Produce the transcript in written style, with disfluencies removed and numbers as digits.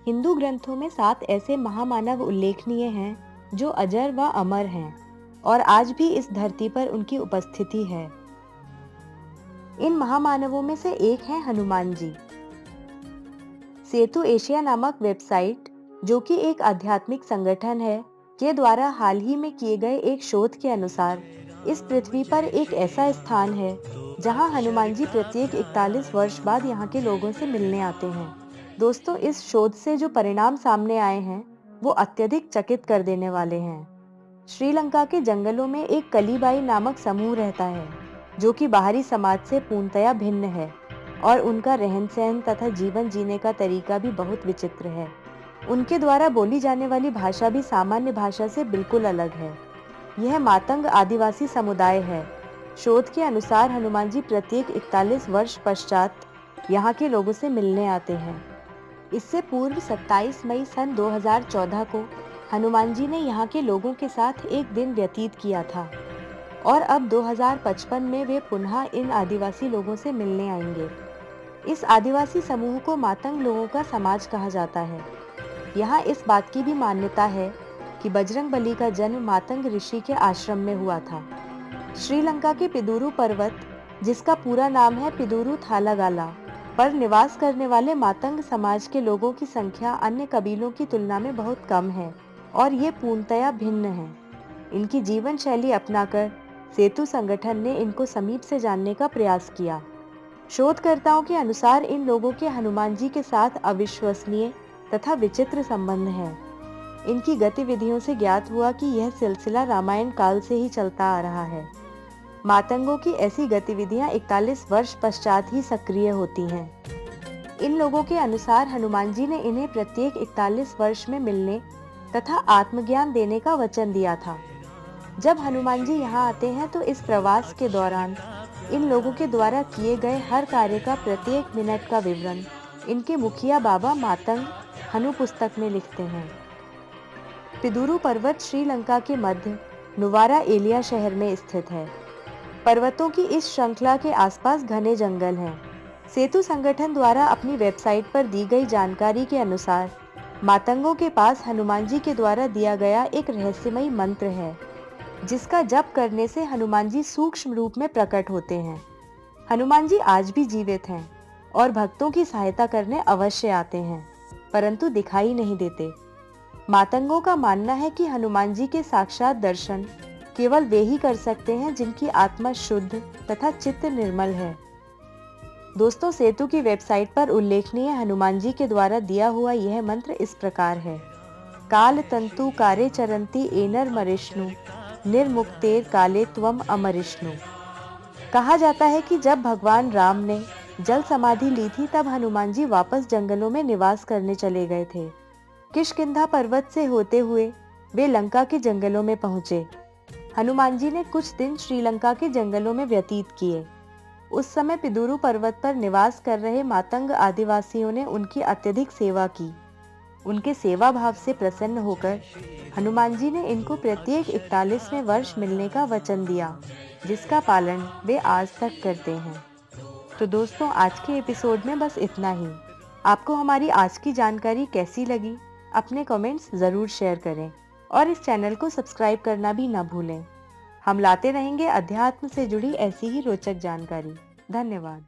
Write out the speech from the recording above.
हिंदू ग्रंथों में 7 ऐसे महामानव उल्लेखनीय हैं जो अजर व अमर हैं और आज भी इस धरती पर उनकी उपस्थिति है। इन महामानवों में से एक है हनुमान जी। सेतु एशिया नामक वेबसाइट, जो कि एक आध्यात्मिक संगठन है, के द्वारा हाल ही में किए गए एक शोध के अनुसार इस पृथ्वी पर एक ऐसा स्थान है जहां हनुमान जी प्रत्येक 41 वर्ष बाद यहां के लोगों से मिलने आते हैं। दोस्तों, इस शोध से जो परिणाम सामने आए हैं वो अत्यधिक चकित कर देने वाले हैं। श्रीलंका के जंगलों में एक कलीबाई नामक समूह रहता है जो कि बाहरी समाज से पूर्णतया भिन्न है और उनका रहन सहन तथा जीवन जीने का तरीका भी बहुत विचित्र है। उनके द्वारा बोली जाने वाली भाषा भी सामान्य भाषा से बिल्कुल अलग है। यह मातंग आदिवासी समुदाय है। शोध के अनुसार हनुमान जी प्रत्येक 41 वर्ष पश्चात यहाँ के लोगों से मिलने आते हैं। इससे पूर्व 27 मई सन 2014 को हनुमान जी ने यहाँ के लोगों के साथ एक दिन व्यतीत किया था और अब 2055 में वे पुनः इन आदिवासी लोगों से मिलने आएंगे। इस आदिवासी समूह को मातंग लोगों का समाज कहा जाता है। यहाँ इस बात की भी मान्यता है कि बजरंगबली का जन्म मातंग ऋषि के आश्रम में हुआ था। श्रीलंका के पिदुरु पर्वत, जिसका पूरा नाम है पिदुरु थालागाला, पर निवास करने वाले मातंग समाज के लोगों की संख्या अन्य कबीलों की तुलना में बहुत कम है और ये पूर्णतया भिन्न है। इनकी जीवन शैली अपनाकर सेतु संगठन ने इनको समीप से जानने का प्रयास किया। शोधकर्ताओं के अनुसार इन लोगों के हनुमान जी के साथ अविश्वसनीय तथा विचित्र संबंध है। इनकी गतिविधियों से ज्ञात हुआ कि यह सिलसिला रामायण काल से ही चलता आ रहा है। मातंगों की ऐसी गतिविधियां 41 वर्ष पश्चात ही सक्रिय होती हैं। इन लोगों के अनुसार हनुमान जी ने इन्हें प्रत्येक 41 वर्ष में मिलने तथा आत्मज्ञान देने का वचन दिया था। जब हनुमान जी यहाँ आते हैं तो इस प्रवास के दौरान इन लोगों के द्वारा किए गए हर कार्य का प्रत्येक मिनट का विवरण इनके मुखिया बाबा मातंग हनु पुस्तक में लिखते हैं। पिदुरु पर्वत श्रीलंका के मध्य नुवारा एलिया शहर में स्थित है। पर्वतों की इस श्रृंखला के आसपास घने जंगल हैं। सेतु संगठन द्वारा अपनी वेबसाइट पर दी गई जानकारी के अनुसार मातंगों के पास हनुमान जी के द्वारा दिया गया एक रहस्यमयी मंत्र है, जिसका जप करने से हनुमान जी सूक्ष्म रूप में प्रकट होते हैं। हनुमान जी आज भी जीवित हैं और भक्तों की सहायता करने अवश्य आते हैं, परंतु दिखाई नहीं देते। मातंगों का मानना है कि हनुमान जी के साक्षात दर्शन केवल वे ही कर सकते हैं जिनकी आत्मा शुद्ध तथा चित्त निर्मल है। दोस्तों, सेतु की वेबसाइट पर उल्लेखनीय हनुमान जी के द्वारा दिया हुआ यह मंत्र इस प्रकार है। काल तंतु कारे चरंती एनर मरिष्णु निर्मुक्तेर काले त्वम अमरिष्णु। कहा जाता है कि जब भगवान राम ने जल समाधि ली थी तब हनुमान जी वापस जंगलों में निवास करने चले गए थे। किष्किंधा पर्वत से होते हुए वे लंका के जंगलों में पहुंचे। हनुमान जी ने कुछ दिन श्रीलंका के जंगलों में व्यतीत किए। उस समय पिदुरु पर्वत पर निवास कर रहे मातंग आदिवासियों ने उनकी अत्यधिक सेवा की। उनके सेवा भाव से प्रसन्न होकर हनुमान जी ने इनको प्रत्येक 41वें वर्ष मिलने का वचन दिया, जिसका पालन वे आज तक करते हैं। तो दोस्तों, आज के एपिसोड में बस इतना ही। आपको हमारी आज की जानकारी कैसी लगी? अपने कमेंट्स ज़रूर शेयर करें और इस चैनल को सब्सक्राइब करना भी ना भूलें। हम लाते रहेंगे अध्यात्म से जुड़ी ऐसी ही रोचक जानकारी। धन्यवाद।